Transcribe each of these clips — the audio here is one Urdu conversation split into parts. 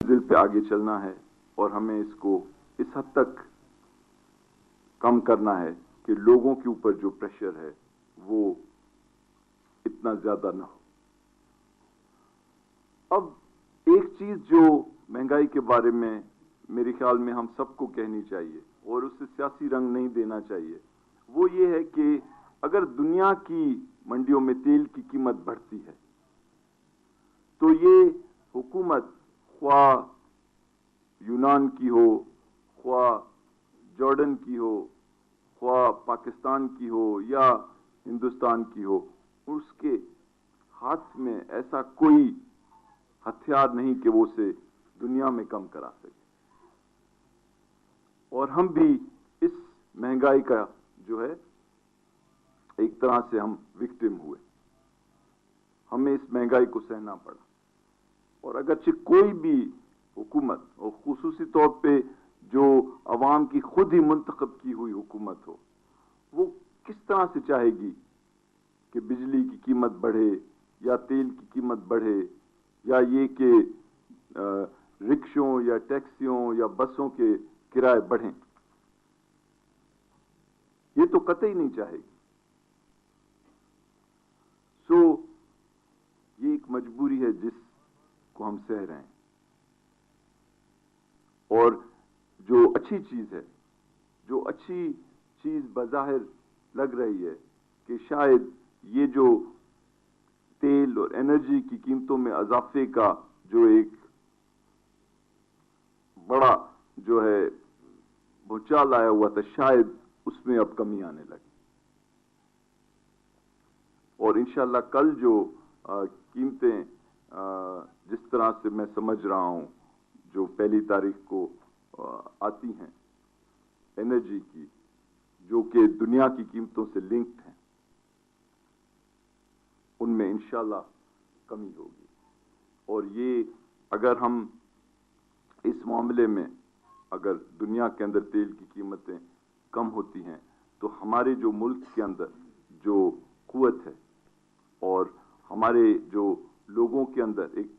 منزل پہ آگے چلنا ہے اور ہمیں اس کو اس حد تک کم کرنا ہے کہ لوگوں کے اوپر جو پریشر ہے وہ اتنا زیادہ نہ ہو۔ اب ایک چیز جو مہنگائی کے بارے میں میرے خیال میں ہم سب کو کہنی چاہیے اور اسے سیاسی رنگ نہیں دینا چاہیے، وہ یہ ہے کہ اگر دنیا کی منڈیوں میں تیل کی قیمت بڑھتی ہے تو یہ حکومت خواہ یونان کی ہو، خواہ جارڈن کی ہو، خواہ پاکستان کی ہو یا ہندوستان کی ہو، اس کے ہاتھ میں ایسا کوئی ہتھیار نہیں کہ وہ اسے دنیا میں کم کرا سکے۔ اور ہم بھی اس مہنگائی کا جو ہے ایک طرح سے ہم وکٹم ہوئے، ہمیں اس مہنگائی کو سہنا پڑا۔ اور اگرچہ کوئی بھی حکومت، اور خصوصی طور پہ جو عوام کی خود ہی منتخب کی ہوئی حکومت ہو، وہ کس طرح سے چاہے گی کہ بجلی کی قیمت بڑھے یا تیل کی قیمت بڑھے یا یہ کہ رکشوں یا ٹیکسیوں یا بسوں کے کرائے بڑھیں؟ یہ تو قطعی نہیں چاہے گی۔ سو یہ ایک مجبوری ہے جس کو ہم سہ رہے ہیں۔ اور جو اچھی چیز ہے، جو اچھی چیز بظاہر لگ رہی ہے کہ شاید یہ جو تیل اور انرجی کی قیمتوں میں اضافے کا جو ایک بڑا جو ہے بھونچال آیا ہوا تھا، شاید اس میں اب کمی آنے لگی۔ اور انشاءاللہ کل جو قیمتیں جس طرح سے میں سمجھ رہا ہوں جو 1 کو آتی ہیں انرجی کی، جو کہ دنیا کی قیمتوں سے لنکڈ ہیں، ان میں انشاءاللہ کمی ہوگی۔ اور یہ اگر ہم اس معاملے میں اگر دنیا کے اندر تیل کی قیمتیں کم ہوتی ہیں تو ہمارے جو ملک کے اندر جو قوت ہے اور ہمارے جو لوگوں کے اندر ایک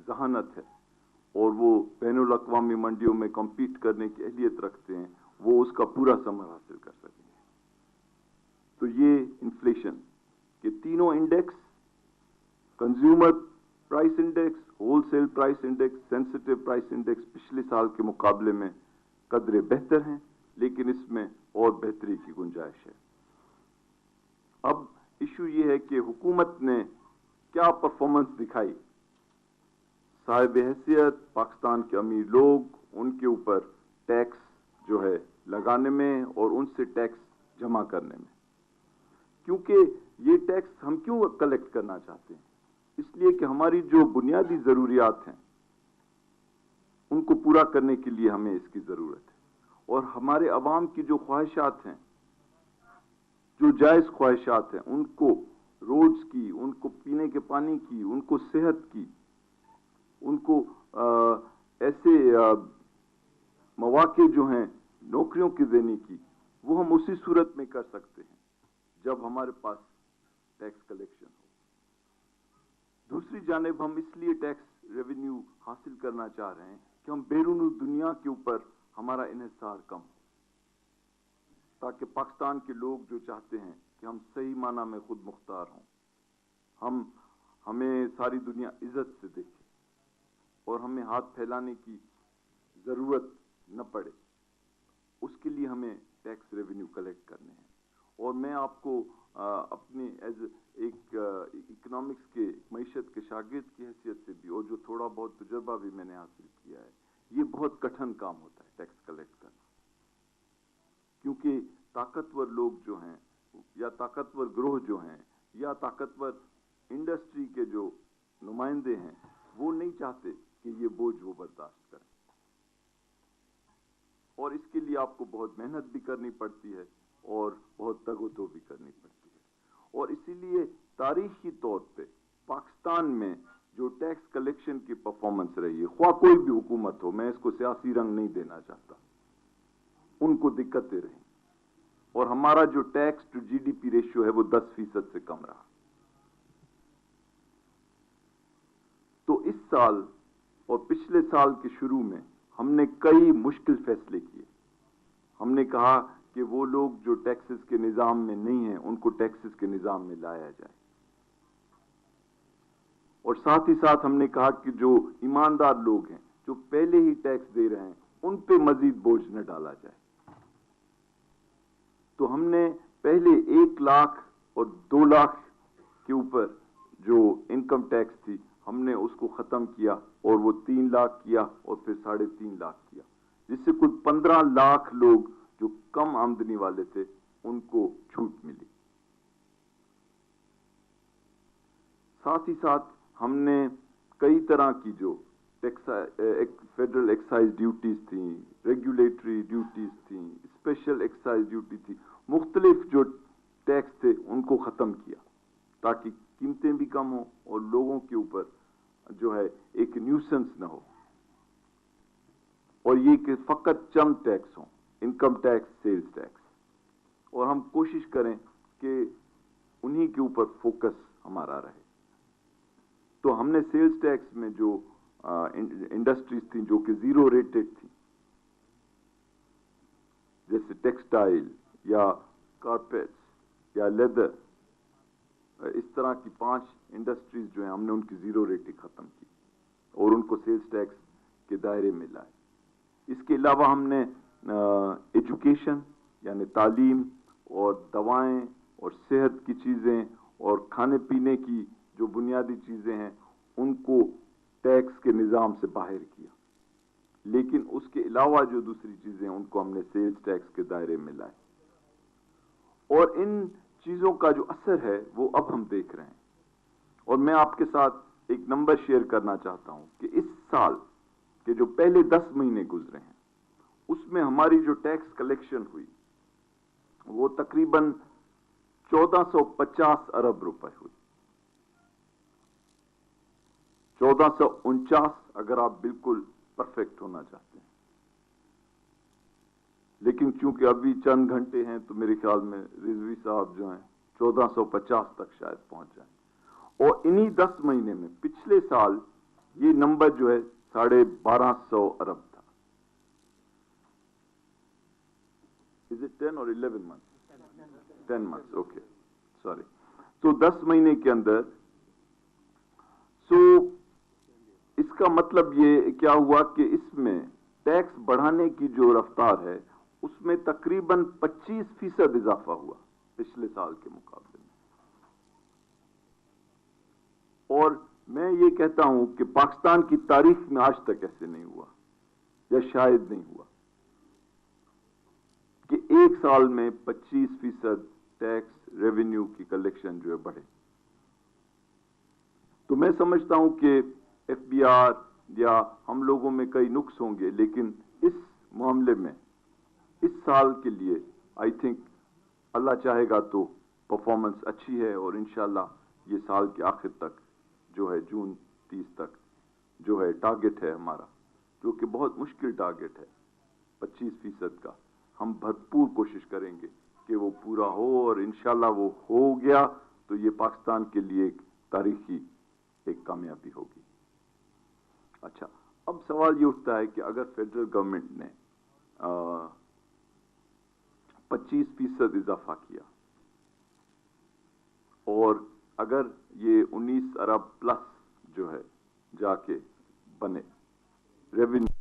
ذہانت ہے اور وہ بین الاقوامی منڈیوں میں کمپیٹ کرنے کی اہلیت رکھتے ہیں، وہ اس کا پورا ثمر حاصل کر سکیں گے۔ تو یہ انفلیشن کے تینوں index, consumer price index, whole cell price index, sensitive price index, پچھلے سال کے مقابلے میں قدرے بہتر ہیں، لیکن اس میں اور بہتری کی گنجائش ہے۔ اب ایشو یہ ہے کہ حکومت نے کیا پرفارمنس دکھائی۔ صاحب حیثیت پاکستان کے امیر لوگ، ان کے اوپر ٹیکس جو ہے لگانے میں اور ان سے ٹیکس جمع کرنے میں۔ کیونکہ یہ ٹیکس ہم کیوں کلیکٹ کرنا چاہتے ہیں؟ اس لیے کہ ہماری جو بنیادی ضروریات ہیں ان کو پورا کرنے کے لیے ہمیں اس کی ضرورت ہے، اور ہمارے عوام کی جو خواہشات ہیں، جو جائز خواہشات ہیں، ان کو روڈز کی، ان کو پینے کے پانی کی، ان کو صحت کی، ان کو ایسے مواقع جو ہیں نوکریوں کی دینے کی، وہ ہم اسی صورت میں کر سکتے ہیں جب ہمارے پاس ٹیکس کلیکشن ہو۔ دوسری جانب ہم اس لیے ٹیکس ریونیو حاصل کرنا چاہ رہے ہیں کہ ہم بیرون دنیا کے اوپر ہمارا انحصار کم ہو، تاکہ پاکستان کے لوگ جو چاہتے ہیں کہ ہم صحیح معنی میں خود مختار ہوں، ہمیں ساری دنیا عزت سے دیکھے اور ہمیں ہاتھ پھیلانے کی ضرورت نہ پڑے، اس کے لیے ہمیں ٹیکس ریونیو کلیکٹ کرنے ہیں۔ اور میں آپ کو اپنے ایز ایک اکنامکس کے معیشت کے شاگرد کی حیثیت سے بھی، اور جو تھوڑا بہت تجربہ بھی میں نے حاصل کیا ہے، یہ بہت کٹھن کام ہوتا ہے ٹیکس کلیکٹ کرنا، کیونکہ طاقتور لوگ جو ہیں یا طاقتور گروہ جو ہیں یا طاقتور انڈسٹری کے جو نمائندے ہیں، وہ نہیں چاہتے کہ یہ بوجھ وہ برداشت کریں، اور اس کے لیے آپ کو بہت محنت بھی کرنی پڑتی ہے اور بہت تگ و دو بھی کرنی پڑتی ہے۔ اور اسی لیے تاریخی طور پہ پاکستان میں جو ٹیکس کلیکشن کی پرفارمنس رہی ہے، خواہ کوئی بھی حکومت ہو، میں اس کو سیاسی رنگ نہیں دینا چاہتا، ان کو دقتیں رہیں، اور ہمارا جو tax to G D P ratio ہے وہ 10% سے کم رہا۔ تو اس سال اور پچھلے سال کے شروع میں ہم نے کئی مشکل فیصلے کیے. ہم نے کہا کہ وہ لوگ جو ٹیکسز کے نظام میں نہیں ہیں ان کو ٹیکسز کے نظام میں لایا جائے, اور ساتھ ہی ساتھ ہم نے کہا کہ جو ایماندار لوگ ہیں جو پہلے ہی ٹیکس دے رہے ہیں ان پہ مزید بوجھ نہ ڈالا جائے. تو ہم نے پہلے 1 لاکھ اور 2 لاکھ کے اوپر جو انکم ٹیکس تھی ہم نے اس کو ختم کیا, اور وہ 3 لاکھ کیا, اور پھر 3.5 لاکھ کیا, جس سے کل 15 لاکھ لوگ جو کم آمدنی والے تھے ان کو چھوٹ ملی. ساتھ ہی ساتھ ہم نے کئی طرح کی جو فیڈرل ایکسائز ڈیوٹیز تھیں, ریگولیٹری ڈیوٹیز تھیں, اسپیشل ایکسائز ڈیوٹی تھی, مختلف جو ٹیکس تھے ان کو ختم کیا تاکہ قیمتیں بھی کم ہوں اور لوگوں کے اوپر جو ہے ایک نیوسنس نہ ہو, اور یہ کہ فقط چند ٹیکس ہوں, انکم ٹیکس, سیلز ٹیکس, اور ہم کوشش کریں کہ انہی کے اوپر فوکس ہمارا رہے. تو ہم نے سیلز ٹیکس میں جو انڈسٹریز تھیں جو کہ زیرو ریٹڈ تھیں, جیسے ٹیکسٹائل یا کارپیٹس یا لیدر, اس طرح کی 5 انڈسٹریز جو ہیں ہم نے ان کی زیرو ریٹنگ ختم کی اور ان کو سیلز ٹیکس کے دائرے میں لائے. اس کے علاوہ ہم نے ایجوکیشن یعنی تعلیم اور دوائیں اور صحت کی چیزیں اور کھانے پینے کی جو بنیادی چیزیں ہیں ان کو ٹیکس کے نظام سے باہر کیا, لیکن اس کے علاوہ جو دوسری چیزیں ان کو ہم نے سیلز ٹیکس کے دائرے میں لائے. اور ان چیزوں کا جو اثر ہے وہ اب ہم دیکھ رہے ہیں, اور میں آپ کے ساتھ ایک نمبر شیئر کرنا چاہتا ہوں کہ اس سال کے جو پہلے 10 مہینے گزرے ہیں اس میں ہماری جو ٹیکس کلیکشن ہوئی وہ تقریباً 1450 ارب روپے ہوئی. 1449 اگر آپ بالکل پرفیکٹ ہونا چاہتے ہیں, لیکن چونکہ ابھی چند گھنٹے ہیں تو میرے خیال میں رضوی صاحب جو ہیں 1450 تک شاید پہنچ جائیں. اور انہی 10 مہینے میں پچھلے سال یہ نمبر جو ہے 1250 ارب تھا. Is it 10 or 11 months? 10 months, okay. Sorry. تو 10 مہینے کے اندر اس کا مطلب یہ کیا ہوا کہ اس میں ٹیکس بڑھانے کی جو رفتار ہے اس میں تقریباً 25% اضافہ ہوا پچھلے سال کے مقابلے میں. اور میں یہ کہتا ہوں کہ پاکستان کی تاریخ میں آج تک ایسے نہیں ہوا یا شاید نہیں ہوا کہ ایک سال میں 25% ٹیکس ریونیو کی کلیکشن جو ہے بڑھے. تو میں سمجھتا ہوں کہ ایف بی آر یا ہم لوگوں میں کئی نقص ہوں گے, لیکن اس معاملے میں اس سال کے لیے آئی تھنک اللہ چاہے گا تو پرفارمنس اچھی ہے, اور انشاءاللہ یہ سال کے آخر تک جو ہے جون 30 تک جو ہے ٹارگٹ ہے ہمارا, جو کہ بہت مشکل ٹارگٹ ہے 25% کا, ہم بھرپور کوشش کریں گے کہ وہ پورا ہو, اور انشاءاللہ وہ ہو گیا تو یہ پاکستان کے لیے ایک تاریخی ایک کامیابی ہوگی. اچھا, اب سوال یہ اٹھتا ہے کہ اگر فیڈرل گورنمنٹ نے 25% اضافہ کیا اور اگر یہ 19 ارب پلس جو ہے جا کے بنے ریونیو,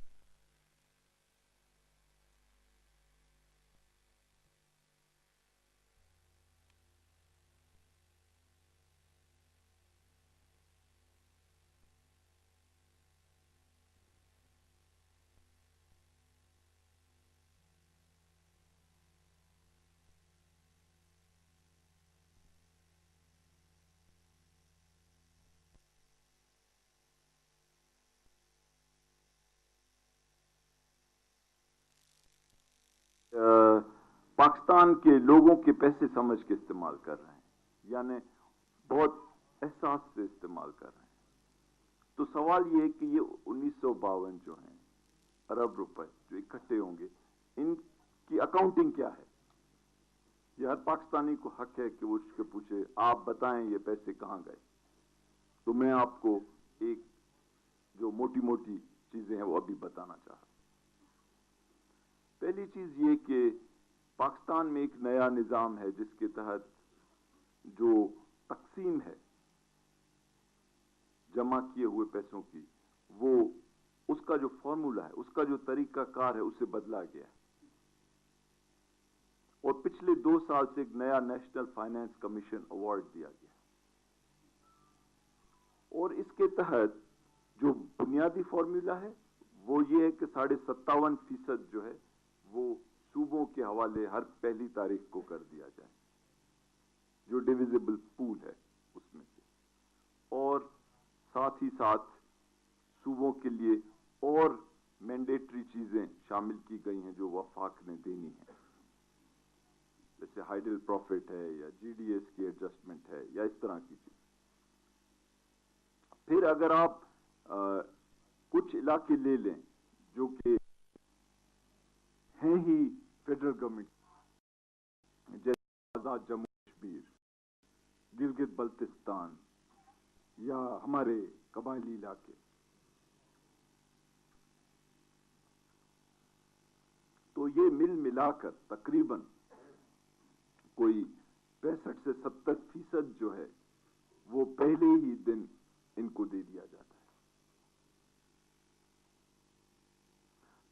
پاکستان کے لوگوں کے پیسے سمجھ کے استعمال کر رہے ہیں, یعنی بہت احساس سے استعمال کر رہے ہیں. تو سوال یہ ہے کہ یہ 1952 جو ہیں ارب روپے جو اکٹھے ہوں گے ان کی اکاؤنٹنگ کیا ہے؟ یہ ہر پاکستانی کو حق ہے کہ وہ اس کے پوچھے آپ بتائیں یہ پیسے کہاں گئے. تو میں آپ کو ایک جو موٹی موٹی چیزیں ہیں وہ ابھی بتانا چاہا۔ پہلی چیز یہ کہ پاکستان میں ایک نیا نظام ہے جس کے تحت جو تقسیم ہے جمع کیے ہوئے پیسوں کی، وہ اس کا جو فارمولا ہے، اس کا جو طریقہ کار ہے، اسے بدلا گیا ہے، اور پچھلے 2 سال سے ایک نیا نیشنل فائنانس کمیشن ایوارڈ دیا گیا، اور اس کے تحت جو بنیادی فارمولا ہے وہ یہ ہے کہ 57.5% جو ہے وہ صوبوں کے حوالے ہر پہلی تاریخ کو کر دیا جائے، جو ڈویزیبل پول ہے اس میں سے، اور ساتھ ہی ساتھ صوبوں کے لیے اور مینڈیٹری چیزیں شامل کی گئی ہیں جو وفاق نے دینی ہیں، جیسے ہائیڈل پروفٹ ہے یا جی ڈی ایس کی ایڈجسٹمنٹ ہے یا اس طرح کی چیز۔ پھر اگر آپ کچھ علاقے لے لیں جو کہ ہیں ہی فیڈرل گورنمنٹ، جیسے آزاد جموں کشمیر، گلگت بلتستان یا ہمارے قبائلی علاقے، تو یہ مل ملا کر تقریباً کوئی 65 سے 70% جو ہے وہ پہلے ہی دن ان کو دے دیا جاتا ہے۔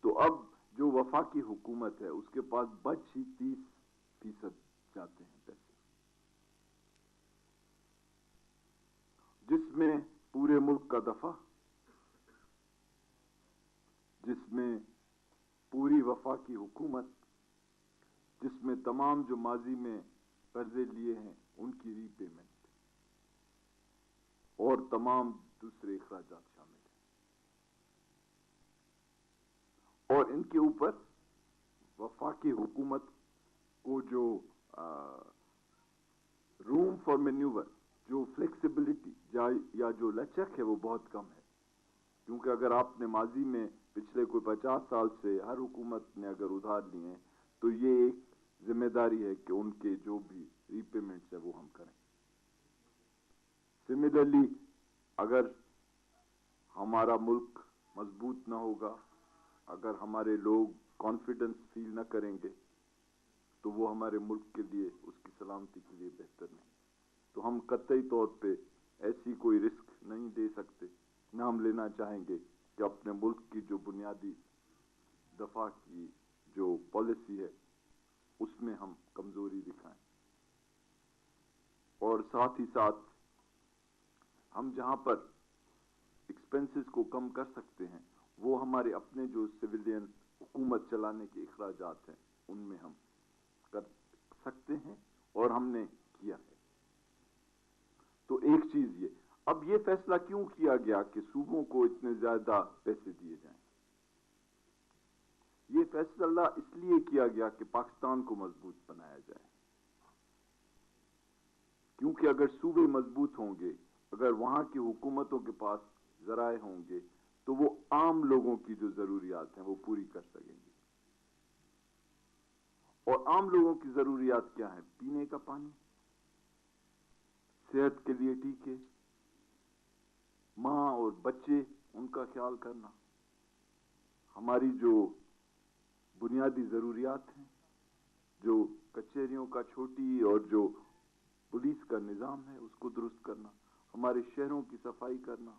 تو اب جو وفاقی حکومت ہے اس کے پاس بچ ہی 30% جاتے ہیں پیسے، جس میں پورے ملک کا دفع، جس میں پوری وفاقی حکومت، جس میں تمام جو ماضی میں قرضے لیے ہیں ان کی ری پیمنٹ اور تمام دوسرے اخراجات شامل ہیں، اور ان کے اوپر وفاقی حکومت کو جو روم فار مینیور، جو فلیکسیبلٹی یا جو لچک ہے وہ بہت کم ہے، کیونکہ اگر آپ نے ماضی میں پچھلے کوئی 50 سال سے ہر حکومت نے اگر ادھار لیے ہیں تو یہ ایک ذمہ داری ہے کہ ان کے جو بھی ری پیمنٹس ہے وہ ہم کریں۔ سملرلی اگر ہمارا ملک مضبوط نہ ہوگا، اگر ہمارے لوگ کانفیڈنس فیل نہ کریں گے تو وہ ہمارے ملک کے لیے، اس کی سلامتی کے لیے بہتر نہیں۔ تو ہم قطعی طور پہ ایسی کوئی رسک نہیں دے سکتے، نہ ہم لینا چاہیں گے کہ اپنے ملک کی جو بنیادی دفاع کی جو پالیسی ہے اس میں ہم کمزوری دکھائیں، اور ساتھ ہی ساتھ ہم جہاں پر ایکسپنسز کو کم کر سکتے ہیں وہ ہمارے اپنے جو سویلین حکومت چلانے کے اخراجات ہیں ان میں ہم کر سکتے ہیں، اور ہم نے کیا ہے۔ تو ایک چیز یہ، اب یہ فیصلہ کیوں کیا گیا کہ صوبوں کو اتنے زیادہ پیسے دیے جائیں؟ یہ فیصلہ اس لیے کیا گیا کہ پاکستان کو مضبوط بنایا جائے، کیونکہ اگر صوبے مضبوط ہوں گے، اگر وہاں کی حکومتوں کے پاس ذرائع ہوں گے تو وہ عام لوگوں کی جو ضروریات ہیں وہ پوری کر سکیں گے، اور عام لوگوں کی ضروریات کیا ہیں؟ پینے کا پانی، صحت کے لیے ٹیکے، ماں اور بچے ان کا خیال کرنا، ہماری جو بنیادی ضروریات ہیں، جو کچہریوں کا چھوٹی اور جو پولیس کا نظام ہے اس کو درست کرنا، ہمارے شہروں کی صفائی کرنا،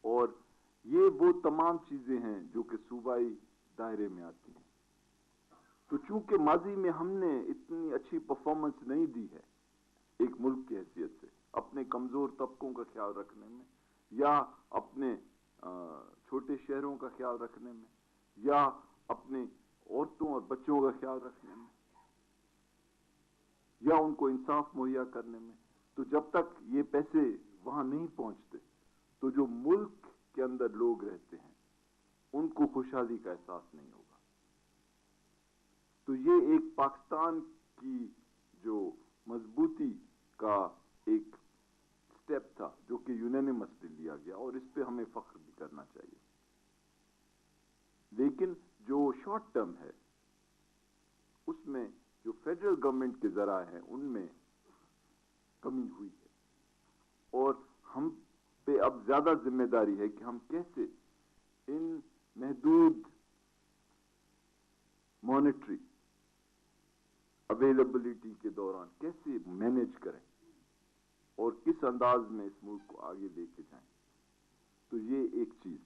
اور یہ وہ تمام چیزیں ہیں جو کہ صوبائی دائرے میں آتی ہیں۔ تو چونکہ ماضی میں ہم نے اتنی اچھی پرفارمنس نہیں دی ہے ایک ملک کی حیثیت سے، اپنے کمزور طبقوں کا خیال رکھنے میں، یا اپنے چھوٹے شہروں کا خیال رکھنے میں، یا اپنے عورتوں اور بچوں کا خیال رکھنے میں، یا ان کو انصاف مہیا کرنے میں، تو جب تک یہ پیسے وہاں نہیں پہنچتے تو جو ملک کے اندر لوگ رہتے ہیں ان کو خوشحالی کا احساس نہیں ہوگا۔ تو یہ ایک پاکستان کی جو مضبوطی کا ایک سٹیپ تھا جو کہ یونینمسلی لیا گیا، اور اس پہ ہمیں فخر بھی کرنا چاہیے۔ لیکن جو شارٹ ٹرم ہے اس میں جو فیڈرل گورنمنٹ کے ذرائع ہیں ان میں کمی ہوئی ہے، اور ہم پہ اب زیادہ ذمہ داری ہے کہ ہم کیسے ان محدود مانیٹری اویلیبلٹی کے دوران کیسے مینیج کریں اور کس انداز میں اس ملک کو آگے لے کے جائیں. تو یہ ایک چیز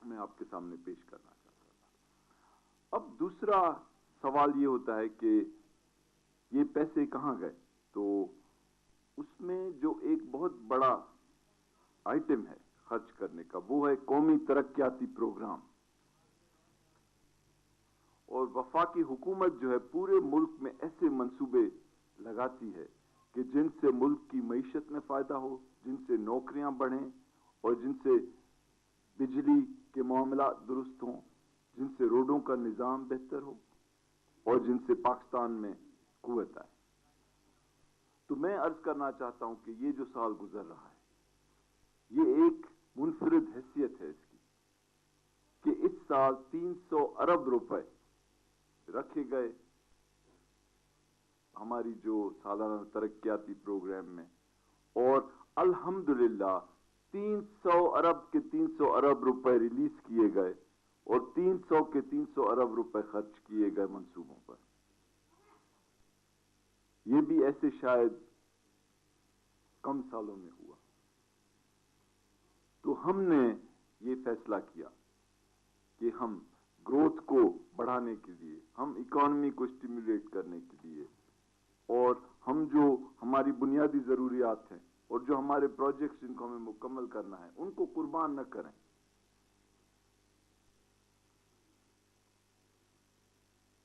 میں آپ کے سامنے پیش کرنا چاہتا تھا. اب دوسرا سوال یہ ہوتا ہے کہ یہ پیسے کہاں گئے؟ تو اس میں جو ایک بہت بڑا آئٹم ہے خرچ کرنے کا وہ ہے قومی ترقیاتی پروگرام. اور وفاقی حکومت جو ہے پورے ملک میں ایسے منصوبے لگاتی ہے کہ جن سے ملک کی معیشت میں فائدہ ہو، جن سے نوکریاں بڑھیں اور جن سے بجلی کے معاملات درست ہوں، جن سے روڈوں کا نظام بہتر ہو اور جن سے پاکستان میں قوت آئے. تو میں عرض کرنا چاہتا ہوں کہ یہ جو سال گزر رہا ہے یہ ایک منفرد حیثیت ہے اس کی کہ اس سال 300 ارب روپے رکھے گئے ہماری جو سالانہ ترقیاتی پروگرام میں، اور الحمدللہ 300 ارب کے 300 ارب روپے ریلیز کیے گئے اور 300 کے 300 ارب روپے خرچ کیے گئے منصوبوں پر. یہ بھی ایسے شاید کم سالوں میں ہوا. تو ہم نے یہ فیصلہ کیا کہ ہم گروتھ کو بڑھانے کے لیے، ہم اکانومی کو اسٹیمولیٹ کرنے کے لیے، اور ہم جو ہماری بنیادی ضروریات ہیں اور جو ہمارے پروجیکٹس جن کو ہمیں مکمل کرنا ہے ان کو قربان نہ کریں.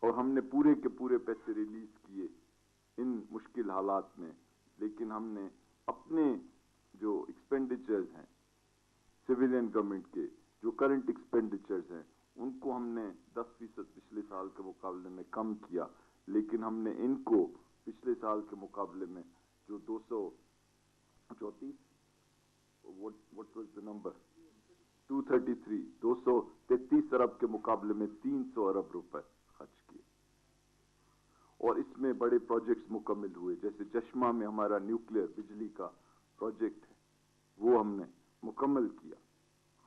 اور ہم نے پورے کے پورے پیسے ریلیز کیے ان مشکل حالات میں، لیکن ہم نے اپنے جو ایکسپینڈیچرز ہیں سویلین گورنمنٹ کے، جو کرنٹ ایکسپینڈیچرز ہیں، ان کو ہم نے 10% پچھلے سال کے مقابلے میں کم کیا، لیکن ہم نے ان کو پچھلے سال کے مقابلے میں جو 234 what was the number 233 233 ارب کے مقابلے میں 300 ارب روپے خرچ کیے. اور اس میں بڑے پروجیکٹس مکمل ہوئے، جیسے چشمہ میں ہمارا نیوکلیئر بجلی کا پروجیکٹ ہے وہ ہم نے مکمل کیا.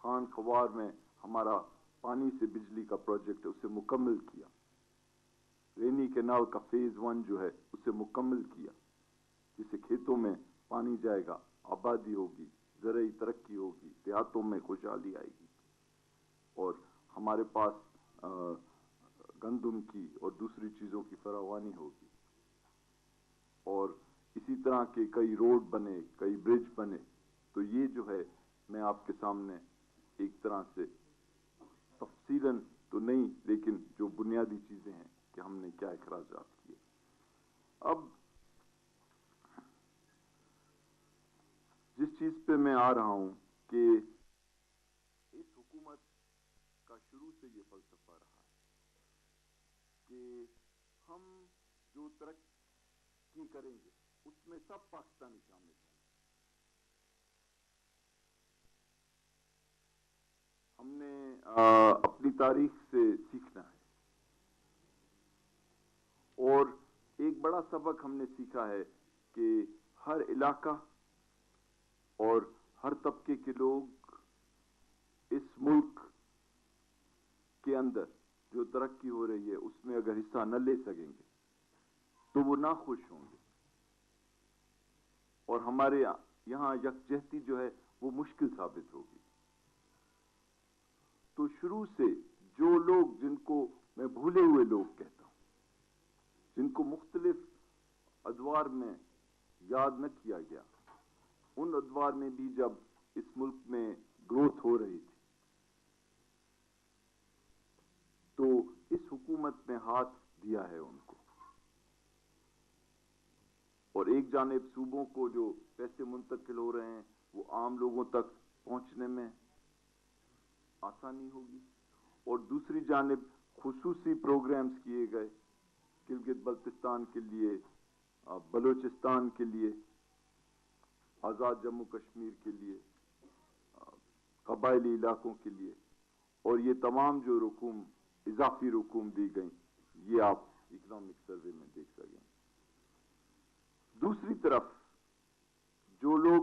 خان خوار میں ہمارا پانی سے بجلی کا پروجیکٹ ہے اسے مکمل کیا. رینی کینال کا فیز 1 جو ہے اسے مکمل کیا، جس سے کھیتوں میں پانی جائے گا، آبادی ہوگی، زرعی ترقی ہوگی، دیہاتوں میں خوشحالی آئے گی، اور ہمارے پاس گندم کی اور دوسری چیزوں کی فراوانی ہوگی. اور اسی طرح کے کئی روڈ بنے، کئی برج بنے. تو یہ جو ہے میں آپ کے سامنے ایک طرح سے تفصیلاً تو نہیں، لیکن جو بنیادی چیزیں ہیں کہ ہم نے کیا اخراجات کیے. اب جس چیز پہ میں آ رہا ہوں کہ اس حکومت کا شروع سے یہ فلسفہ رہا ہے کہ ہم جو ترقی کریں گے اس میں سب پاکستانی شامل ہیں. ہم نے اپنی تاریخ سے سیکھنا ہے، اور ایک بڑا سبق ہم نے سیکھا ہے کہ ہر علاقہ اور ہر طبقے کے لوگ اس ملک کے اندر جو ترقی ہو رہی ہے اس میں اگر حصہ نہ لے سکیں گے تو وہ ناخوش ہوں گے، اور ہمارے یہاں یکجہتی جو ہے وہ مشکل ثابت ہوگی. تو شروع سے جو لوگ، جن کو میں بھولے ہوئے لوگ کہتا ہوں، جن کو مختلف ادوار میں یاد نہ کیا گیا، ان ادوار میں بھی جب اس ملک میں گروتھ ہو رہی تھی تو اس حکومت نے ہاتھ دیا ہے ان کو. اور ایک جانب صوبوں کو جو پیسے منتقل ہو رہے ہیں وہ عام لوگوں تک پہنچنے میں آسانی ہوگی، اور دوسری جانب خصوصی پروگرامز کیے گئے گلگت بلتستان کے لیے، بلوچستان کے لیے، آزاد جموں کشمیر کے لیے، قبائلی علاقوں کے لیے، اور یہ تمام جو رقوم اضافی رقوم دی گئیں یہ آپ اکنامک سروے میں دیکھ سکیں. دوسری طرف جو لوگ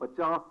50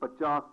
50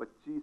25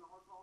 900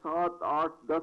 7, 8, 10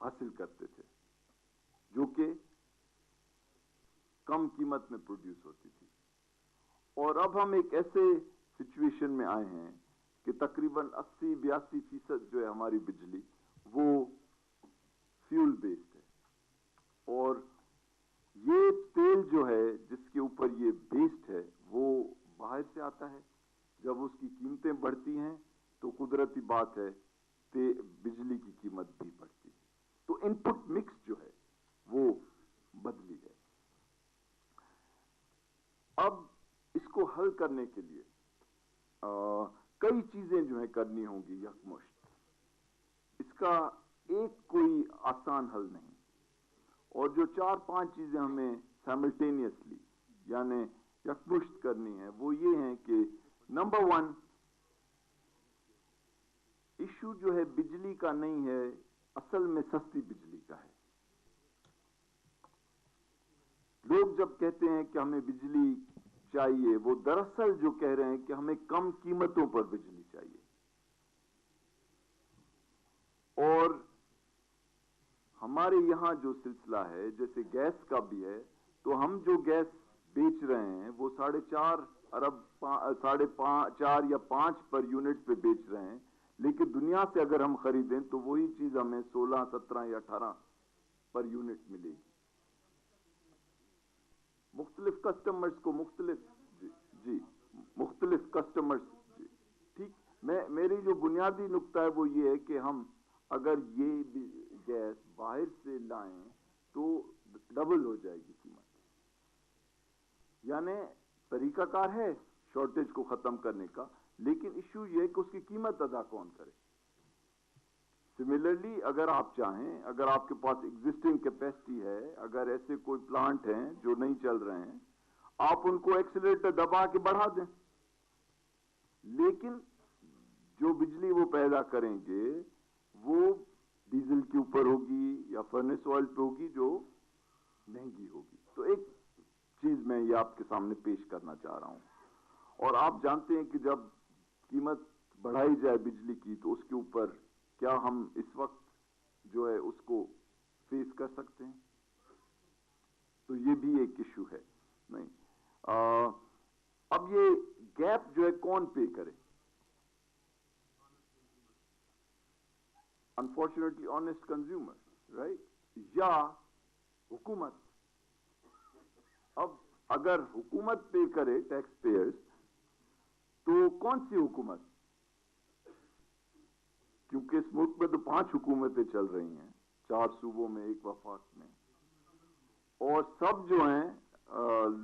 حاصل کرتے تھے جو کہ کم قیمت میں پروڈیوس ہوتی تھی. اور اب ہم ایک ایسے سچویشن میں آئے ہیں کہ تقریباً 80-82% جو ہے ہماری بجلی وہ فیول بیسڈ ہے. اور یہ تیل جو ہے جس کے اوپر یہ بیسڈ ہے وہ باہر سے آتا ہے. جب اس کی قیمتیں بڑھتی ہیں تو قدرتی بات ہے کہ بجلی کی قیمت بھی بڑھتی ہے. تو ان پٹ مکس جو ہے وہ بدلی ہے. اب اس کو حل کرنے کے لیے کئی چیزیں جو ہیں کرنی ہوں گی یکمشت. اس کا ایک کوئی آسان حل نہیں. اور جو 4-5 چیزیں ہمیں سائملٹینیسلی یعنی یکمشت کرنی ہے وہ یہ ہیں کہ نمبر 1 ایشو جو ہے بجلی کا نہیں ہے, اصل میں سستی بجلی کا ہے. لوگ جب کہتے ہیں کہ ہمیں بجلی چاہیے وہ دراصل جو کہہ رہے ہیں کہ ہمیں کم قیمتوں پر بجلی چاہیے. اور ہمارے یہاں جو سلسلہ ہے جیسے گیس کا بھی ہے تو ہم جو گیس بیچ رہے ہیں وہ 4.5 ارب 4.5 یا 5 پر یونٹ پہ بیچ رہے ہیں, لیکن دنیا سے اگر ہم خریدیں تو وہی چیز ہمیں 16, 17 یا 18 پر یونٹ ملے گی. مختلف کسٹمرز کو مختلف کسٹمرز ٹھیک. میری جو بنیادی نقطہ ہے وہ یہ ہے کہ ہم اگر یہ گیس باہر سے لائیں تو ڈبل ہو جائے گی قیمت. یعنی طریقہ کار ہے شارٹیج کو ختم کرنے کا, لیکن ایشو یہ ہے کہ اس کی قیمت ادا کون کرے. سملرلی اگر آپ چاہیں, اگر آپ کے پاس ایگزسٹنگ کیپیسٹی ہے, اگر ایسے کوئی پلانٹ ہیں جو نہیں چل رہے ہیں, آپ ان کو ایکسیلریٹر دبا کے بڑھا دیں, لیکن جو بجلی وہ پیدا کریں گے وہ ڈیزل کے اوپر ہوگی یا فرنس آئل پہ ہوگی جو مہنگی ہوگی. تو ایک چیز میں یہ آپ کے سامنے پیش کرنا چاہ رہا ہوں. اور آپ جانتے ہیں کہ جب قیمت بڑھائی جائے بجلی کی تو اس کے اوپر کیا ہم اس وقت جو ہے اس کو فیس کر سکتے ہیں؟ تو یہ بھی ایک ایشو ہے. نہیں اب یہ گیپ جو ہے کون پے کرے؟ انفارچونیٹلی آنےسٹ کنزیومر, رائٹ, یا حکومت. اب اگر حکومت پے کرے, ٹیکس پیئرز, تو کون سی حکومت؟ کیونکہ اس ملک میں تو 5 حکومتیں چل رہی ہیں, 4 صوبوں میں, 1 وفاق میں, اور سب جو ہیں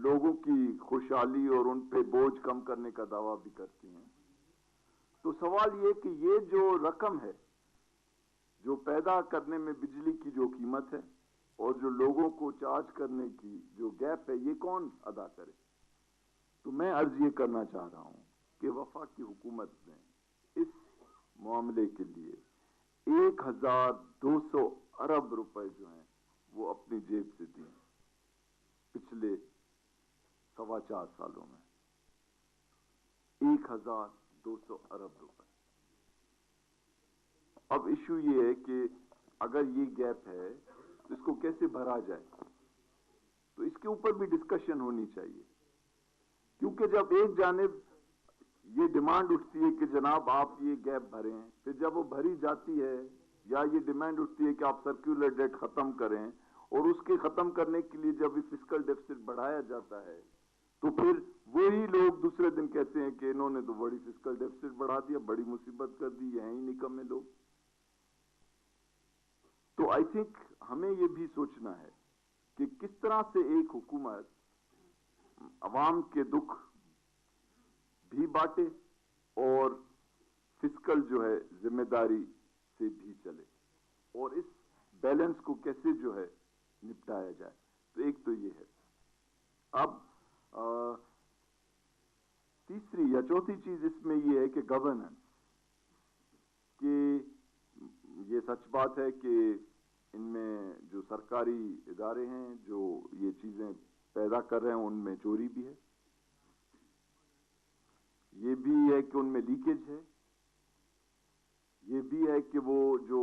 لوگوں کی خوشحالی اور ان پہ بوجھ کم کرنے کا دعویٰ بھی کرتی ہیں. تو سوال یہ کہ یہ جو رقم ہے جو پیدا کرنے میں بجلی کی جو قیمت ہے اور جو لوگوں کو چارج کرنے کی جو گیپ ہے یہ کون ادا کرے؟ تو میں عرض یہ کرنا چاہ رہا ہوں کہ وفاق کی حکومت نے اس معاملے کے لیے 1200 ارب روپے جو ہیں وہ اپنی جیب سے دیے پچھلے 4.25 سالوں میں. 1200 ارب روپے. اب ایشو یہ ہے کہ اگر یہ گیپ ہے تو اس کو کیسے بھرا جائے, تو اس کے اوپر بھی ڈسکشن ہونی چاہیے. کیونکہ جب ایک جانب یہ ڈیمانڈ اٹھتی ہے کہ جناب آپ یہ گیپ بھریں, پھر جب وہ بھری جاتی ہے یا یہ ڈیمانڈ اٹھتی ہے کہ آپ سرکولر ڈیٹ ختم کریں, اور اس کے ختم کرنے کے لیے جب یہ فسکل ڈیفیسٹ بڑھایا جاتا ہے تو پھر وہی لوگ دوسرے دن کہتے ہیں کہ انہوں نے تو بڑی فسکل ڈیفیسٹ بڑھا دیا, بڑی مصیبت کر دی, یہ ہیں ہی نکمے لوگ. تو آئی تھنک ہمیں یہ بھی سوچنا ہے کہ کس طرح سے ایک حکومت عوام کے دکھ بھی بانٹے اور فسکل جو ہے ذمہ داری سے بھی چلے, اور اس بیلنس کو کیسے جو ہے نپٹایا جائے. تو ایک تو یہ ہے. اب تیسری یا چوتھی چیز اس میں یہ ہے کہ گورننس, کہ یہ سچ بات ہے کہ ان میں جو سرکاری ادارے ہیں جو یہ چیزیں پیدا کر رہے ہیں ان میں چوری بھی ہے, یہ بھی ہے کہ ان میں لیکیج ہے, یہ بھی ہے کہ وہ جو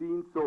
300